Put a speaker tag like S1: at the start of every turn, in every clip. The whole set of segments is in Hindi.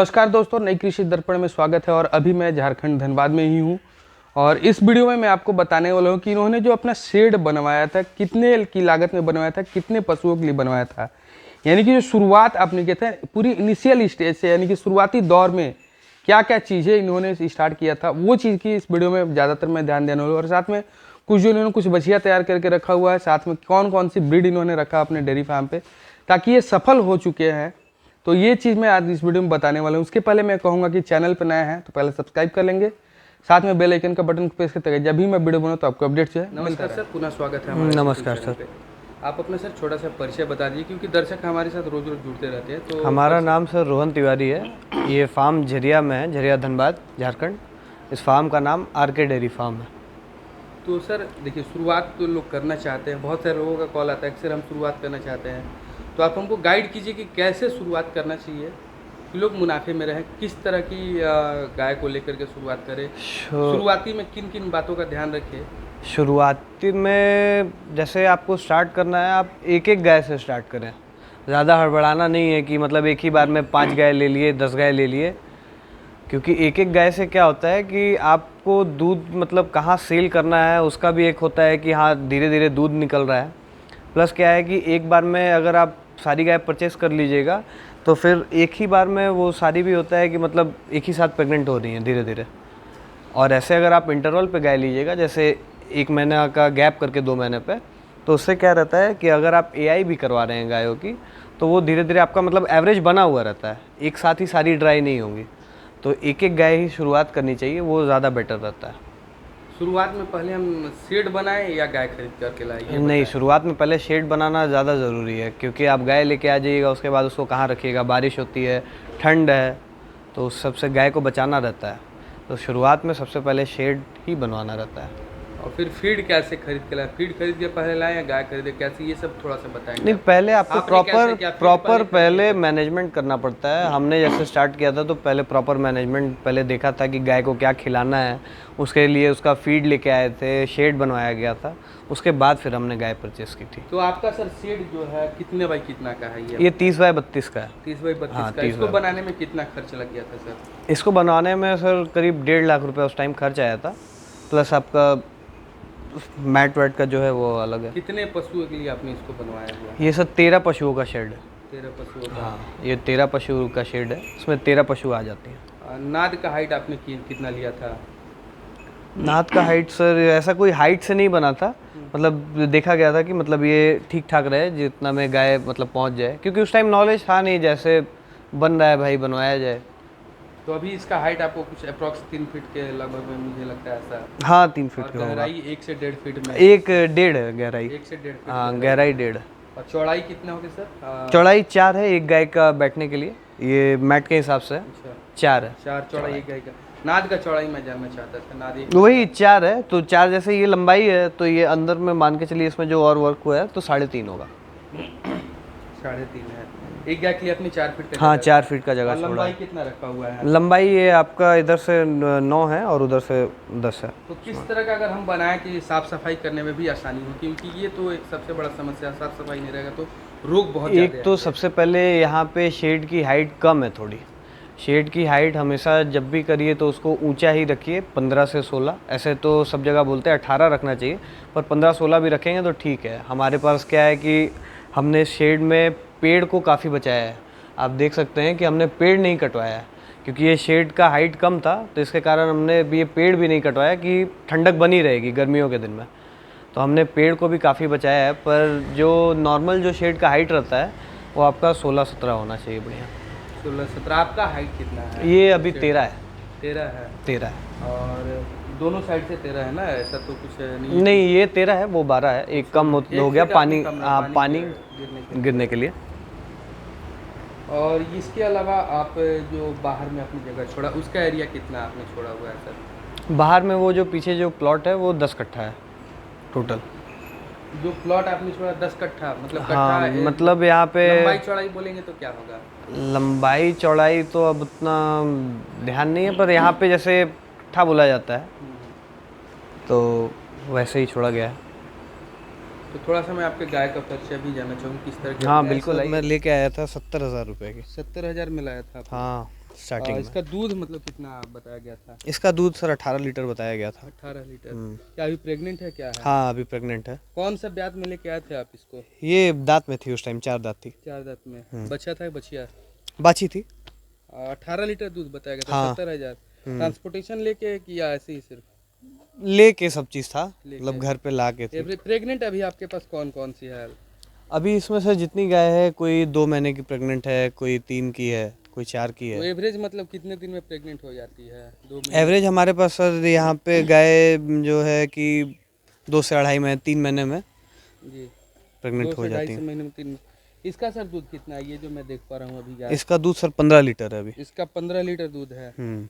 S1: नमस्कार दोस्तों, नई कृषि दर्पण में स्वागत है। और अभी मैं झारखंड धनबाद में ही हूँ और इस वीडियो में मैं आपको बताने वाला हूँ कि इन्होंने जो अपना शेड बनवाया था कितने की लागत में बनवाया था, कितने पशुओं के लिए बनवाया था। यानी कि जो शुरुआत आपने किया था पूरी इनिशियल स्टेज से, यानी कि शुरुआती दौर में क्या क्या चीज़ें इन्होंने स्टार्ट किया था, वो चीज़ की इस वीडियो में ज़्यादातर मैं ध्यान देने वाला हूँ। और साथ में कुछ जो इन्होंने कुछ बछिया तैयार करके रखा हुआ है, साथ में कौन कौन सी ब्रीड इन्होंने रखा अपने डेयरी फार्म पे, ताकि ये सफल हो चुके हैं। तो ये चीज़ मैं आज इस वीडियो में बताने वाला हूँ। उसके पहले मैं कहूँगा कि चैनल पर नया है तो पहले सब्सक्राइब कर लेंगे, साथ में बेल आइकन का बटन प्रेस करते हैं, जब भी मैं वीडियो बनाऊँ तो आपको अपडेट जो है। नमस्कार सर, पुनः स्वागत है हमारे।
S2: नमस्कार सर।
S1: आप अपना सर छोटा सा परिचय बता दीजिए, क्योंकि दर्शक हमारे साथ रोज रोज जुड़ते रहते हैं। तो
S2: हमारा नाम सर रोहन तिवारी है। ये फार्म झरिया में है, झरिया धनबाद झारखंड। इस फार्म का नाम आरके डेयरी फार्म है।
S1: तो सर देखिए, शुरुआत तो लोग करना चाहते हैं, बहुत सारे लोगों का कॉल आता है कि सर हम शुरुआत करना चाहते हैं, तो आप हमको गाइड कीजिए कि कैसे शुरुआत करना चाहिए कि लोग मुनाफे में रहें। किस तरह की गाय को लेकर के शुरुआत करें, शुरुआती में किन किन बातों का ध्यान रखें।
S2: शुरुआती में जैसे आपको स्टार्ट करना है, आप एक एक गाय से स्टार्ट करें। ज़्यादा हड़बड़ाना नहीं है कि मतलब एक ही बार में 5 गाय ले लिए, 10 गाय ले लिए, क्योंकि एक एक गाय से क्या होता है कि आपको दूध मतलब कहाँ सेल करना है उसका भी एक होता है कि हाँ धीरे धीरे दूध निकल रहा है। प्लस क्या है कि एक बार में अगर आप सारी गाय परचेस कर लीजिएगा तो फिर एक ही बार में वो सारी भी होता है कि मतलब एक ही साथ प्रेग्नेंट हो रही हैं धीरे धीरे। और ऐसे अगर आप इंटरवल पे गाय लीजिएगा, जैसे 1 महीना का गैप करके 2 महीने पे, तो उससे क्या रहता है कि अगर आप एआई भी करवा रहे हैं गायों की, तो वो धीरे धीरे आपका मतलब एवरेज बना हुआ रहता है, एक साथ ही सारी ड्राई नहीं होंगी। तो एक एक गाय ही शुरुआत करनी चाहिए, वो ज़्यादा बेटर रहता है।
S1: शुरुआत में पहले हम शेड बनाएं या गाय खरीद करके लाएं?
S2: नहीं, शुरुआत में पहले शेड बनाना ज़्यादा ज़रूरी है, क्योंकि आप गाय लेके आ जाइएगा, उसके बाद उसको कहाँ रखिएगा, बारिश होती है, ठंड है, तो उस सबसे गाय को बचाना रहता है। तो शुरुआत में सबसे पहले शेड ही बनवाना रहता है।
S1: और फिर फीड कैसे खरीद के लाए? फीड खरीद के पहले लाएं या गाय खरीदे, कैसे, ये सब थोड़ा सा बताएंगे?
S2: नहीं, पहले आपको प्रॉपर पहले मैनेजमेंट करना पड़ता है। हमने जैसे स्टार्ट किया था तो पहले प्रॉपर मैनेजमेंट पहले देखा था कि गाय को क्या खिलाना है, उसके लिए उसका फीड लेके आए थे, शेड बनवाया गया था, उसके बाद फिर हमने गाय परचेस की थी।
S1: तो आपका सर शेड जो है कितने बाई कितना का है?
S2: ये 30 बाई 32 का है।
S1: 30 बाई 32 का। इसको बनाने में कितना खर्च लग गया था सर?
S2: इसको बनवाने में सर करीब 1.5 लाख रुपये उस टाइम खर्च आया था, प्लस आपका मैट वैट का जो है वो अलग है।
S1: कितने पशुओं के लिए आपने इसको बनवाया हुआ?
S2: ये सर 13 पशुओं का शेड है।
S1: 13 पशुओं का?
S2: हाँ, ये 13 पशु का शेड है, इसमें 13 पशु आ जाते हैं।
S1: नाद का हाइट आपने कितना लिया था?
S2: नाद का हाइट सर ऐसा कोई हाइट से नहीं बना था, मतलब देखा गया था कि मतलब ये ठीक ठाक रहे जितना में गाय मतलब पहुंच जाए, क्योंकि उस टाइम नॉलेज था नहीं, जैसे बन रहा है भाई बनवाया जाए।
S1: तो अभी इसका हाइट आपको कुछ अप्रॉक्स 3 फीट के लगभग में मुझे लगता है ऐसा।
S2: हाँ, 3 फीट का होगा।
S1: गहराई 1 से 1.5 फीट में?
S2: 1.5 है गहराई।
S1: 1 से 1.5 फीट?
S2: हाँ, गहराई 1.5।
S1: और चौड़ाई कितना होगी सर?
S2: चौड़ाई 4 है एक गाय का बैठने के लिए, ये मैट के हिसाब से।
S1: अच्छा,
S2: 4 है।
S1: 4 चौड़ाई एक गाय का। नाद का चौड़ाई मैं जानना चाहता था। नाद
S2: वही 4 है, तो 4 जैसे ये लंबाई है, तो ये अंदर में मान के चलिए इसमें जो और वर्क हुआ है तो 3.5 होगा।
S1: 3.5 है एक गाय के लिए? अपनी 4 फीट का?
S2: हाँ, 4 फीट का जगह छोड़ा।
S1: लंबाई कितना रखा हुआ है?
S2: लंबाई ये आपका इधर से 9 है और उधर से 10 है।
S1: तो किस तरह का अगर हम बनाएं कि साफ सफाई करने में भी आसानी हो, क्योंकि ये तो एक सबसे बड़ा समस्या, साफ सफाई नहीं रहेगा तो रोग बहुत ज़्यादा
S2: एक तो सबसे पहले यहाँ पे शेड की हाइट कम है थोड़ी। शेड की हाइट हमेशा जब भी करिए तो उसको ऊंचा ही रखिए, 15 से 16। ऐसे तो सब जगह बोलते हैं 18 रखना चाहिए, पर 15-16 भी रखेंगे तो ठीक है। हमारे पास क्या है कि हमने शेड में पेड़ को काफ़ी बचाया है। आप देख सकते हैं कि हमने पेड़ नहीं कटवाया है, क्योंकि ये शेड का हाइट कम था, तो इसके कारण हमने ये पेड़ भी नहीं कटवाया कि ठंडक बनी रहेगी गर्मियों के दिन में। तो हमने पेड़ को भी काफ़ी बचाया है, पर जो नॉर्मल जो शेड का हाइट रहता है वो आपका 16-17 होना चाहिए बढ़िया।
S1: 16-17। आपका हाइट कितना है?
S2: ये अभी 13 है।
S1: 13 है?
S2: 13 है।
S1: और दोनों साइड से 13 है ना? ऐसा तो कुछ नहीं?
S2: नहीं, ये 13 है, वो 12 है, एक कम हो गया पानी गिरने के लिए।
S1: और इसके अलावा आप जो बाहर में अपनी जगह छोड़ा, उसका एरिया कितना आपने छोड़ा हुआ है सर?
S2: बाहर में वो जो पीछे जो प्लॉट है वो 10 कट्ठा है टोटल।
S1: जो प्लॉट आपने छोड़ा 10 कट्ठा, मतलब
S2: हाँ, मतलब यहाँ पे
S1: लंबाई चौड़ाई बोलेंगे तो क्या होगा?
S2: लंबाई चौड़ाई तो अब उतना ध्यान नहीं है, पर यहाँ पे जैसे कट्ठा बोला जाता है तो वैसे ही छोड़ा गया है।
S1: तो थोड़ा सा मैं आपके गाय का परिचय भी जानना चाहूँगा, किस तरह के?
S2: हाँ बिल्कुल, मैं लेके आया था 70,000 रुपये की।
S1: 70,000 में लाया था?
S2: हाँ, स्टार्टिंग में।
S1: इसका दूध मतलब कितना बताया गया था?
S2: इसका दूध सर 18 लीटर बताया गया था।
S1: 18 लीटर। क्या अभी प्रेग्नेंट है क्या है?
S2: हाँ अभी प्रेग्नेंट है।
S1: कौन सा ब्यात में लेके आए थे आप इसको?
S2: ये दांत में थी उस टाइम, 4 दांत थी।
S1: 4 दांत में। बच्चा था बचिया?
S2: बाछी थी।
S1: 18 लीटर दूध बताया गया था।
S2: हाँ।
S1: 70,000। ट्रांसपोर्टेशन लेके किया ऐसे ही सिर्फ?
S2: लेके सब चीज़ था, मतलब घर पे ला के थी।
S1: प्रेग्नेंट अभी आपके पास कौन कौन सी है?
S2: अभी इसमें से जितनी गाय है, कोई 2 महीने की प्रेग्नेंट है, कोई 3 की है, कोई 4 की
S1: तो
S2: है।
S1: एवरेज मतलब कितने दिन में प्रेग्नेंट हो जाती है? 2 महीने?
S2: एवरेज हमारे पास सर यहाँ पे गाय जो है कि 2 से 2.5 महीने 3 महीने में
S1: जी। 2
S2: प्रेग्नेंट हो
S1: से
S2: जाती
S1: 2.5
S2: है।
S1: महीने में 3। इसका सर दूध कितना है ये जो मैं देख पा रहा हूँ अभी गाय?
S2: इसका दूध सर 15 लीटर है अभी।
S1: इसका 15 लीटर दूध है।
S2: हम्म।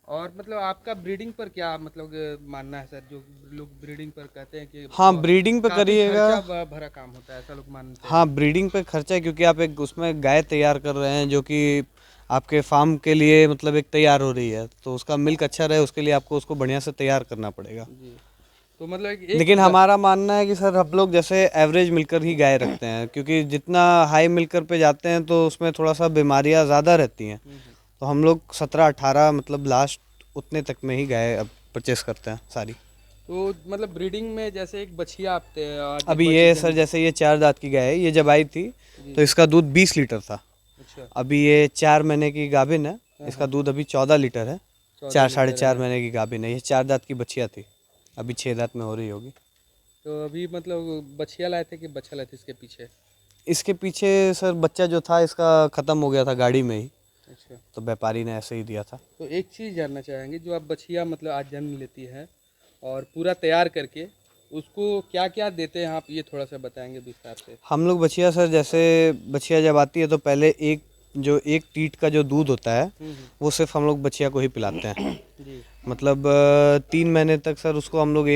S1: और मतलब आपका ब्रीडिंग पर क्या मतलब मानना है सर? जो लोग ब्रीडिंग पर कहते हैं कि
S2: हाँ ब्रीडिंग पे
S1: काफी
S2: करिएगा।
S1: खर्चा भरा काम होता है, ऐसा लोग मानते हैं।
S2: हाँ ब्रीडिंग पे खर्चा है, क्योंकि आप एक उसमें गाय तैयार कर रहे हैं जो कि आपके फार्म के लिए मतलब एक तैयार हो रही है, तो उसका मिल्क अच्छा रहे उसके लिए आपको उसको बढ़िया से तैयार करना पड़ेगा।
S1: जी। तो मतलब
S2: लेकिन हमारा मानना है कि सर हम लोग जैसे एवरेज मिलकर ही गाय रखते हैं, क्योंकि जितना हाई मिलकर पे जाते हैं तो उसमें थोड़ा सा बीमारियां ज़्यादा रहती हैं। तो हम लोग 17-18 मतलब लास्ट उतने तक में ही गाय अब परचेस करते हैं सारी।
S1: तो मतलब ब्रीडिंग में जैसे एक बछिया आपते
S2: अभी ये सर जैसे ये 4 दांत की गाय है, ये जब आई थी तो इसका दूध 20 लीटर था।
S1: अच्छा।
S2: अभी ये 4 महीने की गाभिन है, इसका दूध अभी 14 लीटर है। 4-4.5 महीने की गाभिन है, ये 4 दांत की बछिया थी, अभी 6 दांत में हो रही होगी।
S1: तो अभी मतलब बछिया लाए थे कि बच्चा लाए थे इसके पीछे?
S2: इसके पीछे सर बच्चा जो था इसका ख़त्म हो गया था गाड़ी में ही,
S1: अच्छा।
S2: तो व्यापारी ने ऐसे ही दिया था।
S1: तो एक चीज़ जानना चाहेंगे, जो आप बछिया मतलब आज जन्म लेती है और पूरा तैयार करके उसको क्या क्या देते हैं आप, ये थोड़ा सा बताएंगे विस्तार से?
S2: हम लोग बछिया सर जैसे बछिया जब आती है तो पहले एक टीट का जो दूध होता है वो सिर्फ हम लोग बछिया को ही पिलाते हैं।
S1: जी।
S2: मतलब 3 महीने तक सर उसको हम लोग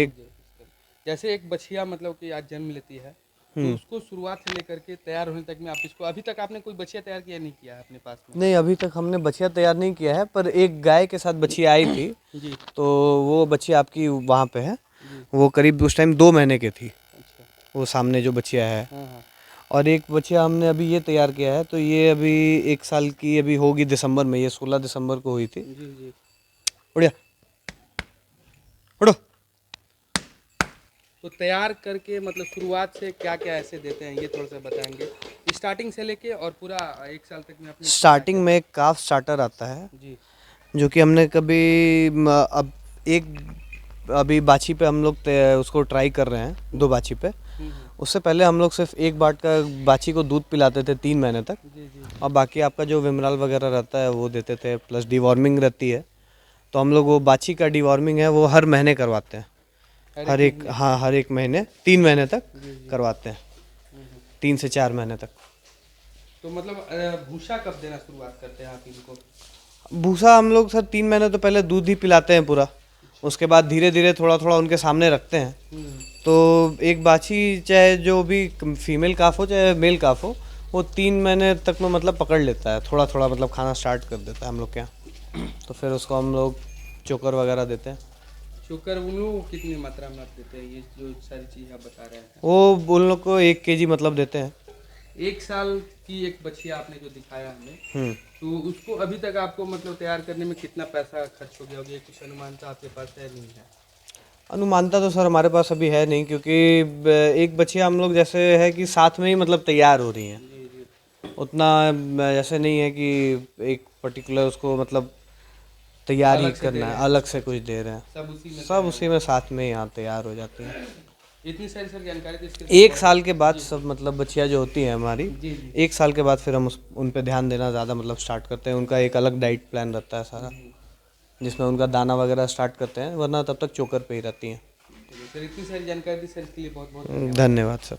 S1: जैसे एक बछिया मतलब कि आज जन्म लेती है तो उसको शुरुआत से लेकर के तैयार होने तक में आप इसको, अभी तक आपने कोई बछिया तैयार किया नहीं किया है अपने पास में?
S2: नहीं अभी तक हमने बछिया तैयार नहीं किया है, पर एक गाय के साथ बछिया आई थी।
S1: जी।
S2: तो वो बछिया आपकी वहाँ पे है,
S1: जी।
S2: वो करीब उस टाइम 2 महीने की थी,
S1: अच्छा।
S2: वो सामने जो बछिया है।
S1: हाँ हाँ।
S2: और एक बछिया हमने अभी ये तैयार किया है, तो ये अभी 1 साल की अभी होगी दिसंबर में, ये 16 दिसंबर को हुई थी।
S1: जी जी।
S2: बढ़िया उड़ो।
S1: तो तैयार करके मतलब शुरुआत से क्या क्या ऐसे देते हैं ये थोड़ा सा बताएंगे, स्टार्टिंग से लेके और पूरा 1 साल तक में अपने?
S2: स्टार्टिंग में एक काफ स्टार्टर आता है
S1: जी।
S2: जो कि हमने कभी अब अभी बाछी पे हम लोग उसको ट्राई कर रहे हैं 2 बाछी पे। उससे पहले हम लोग सिर्फ एक बाट का बाछी को दूध पिलाते थे 3 महीने तक,
S1: जी जी।
S2: और बाकी आपका जो विमराल वगैरह रहता है वो देते थे, प्लस डिवॉर्मिंग रहती है। तो हम लोग वो बाछी का डिवॉर्मिंग है वो हर महीने करवाते हैं, हर एक महीने 3 महीने तक करवाते हैं, 3 से 4 महीने तक।
S1: तो मतलब भूसा कब देना शुरुआत करते हैं आप इनको?
S2: भूसा हम लोग सर 3 महीने तो पहले दूध ही पिलाते हैं पूरा, उसके बाद धीरे धीरे थोड़ा थोड़ा उनके सामने रखते हैं। तो एक बाछी चाहे जो भी फीमेल काफ हो चाहे मेल काफ हो, वो 3 महीने तक में मतलब पकड़ लेता है, थोड़ा थोड़ा मतलब खाना स्टार्ट कर देता है हम लोग के यहाँ। तो फिर उसको हम लोग चोकर वगैरह देते हैं।
S1: चोकर उन लोगों को कितनी मात्रा में आप देते हैं, ये जो सारी चीज़ आप बता रहे हैं?
S2: वो उन लोग को 1 kg मतलब देते हैं।
S1: 1 साल की एक बछिया आपने जो दिखाया हमें, तो उसको अभी तक आपको मतलब तैयार करने में कितना पैसा खर्च हो गया होगा, कुछ अनुमानता आपके पास है नहीं है?
S2: अनुमानता तो सर हमारे पास अभी है नहीं, क्योंकि एक बछिया हम लोग जैसे है कि साथ में ही मतलब तैयार हो रही हैं,
S1: जी जी।
S2: उतना जैसे नहीं है कि एक पर्टिकुलर उसको मतलब तैयार ही करना है, अलग से कुछ दे रहे हैं। सब उसी में साथ में यहाँ तैयार हो जाती हैं।
S1: इतनी सारी सर जानकारी तो इसके
S2: 1 साल के बाद सब मतलब बछिया जो होती है हमारी, 1 साल के बाद फिर हम उन पे ध्यान देना ज़्यादा मतलब स्टार्ट करते हैं। उनका एक अलग डाइट प्लान रहता है सारा, जिसमें उनका दाना वगैरह स्टार्ट करते हैं, वरना तब तक चोकर पे ही रहती हैं।
S1: सर इतनी सारी जानकारी दी सर, इसके लिए बहुत बहुत
S2: धन्यवाद सर।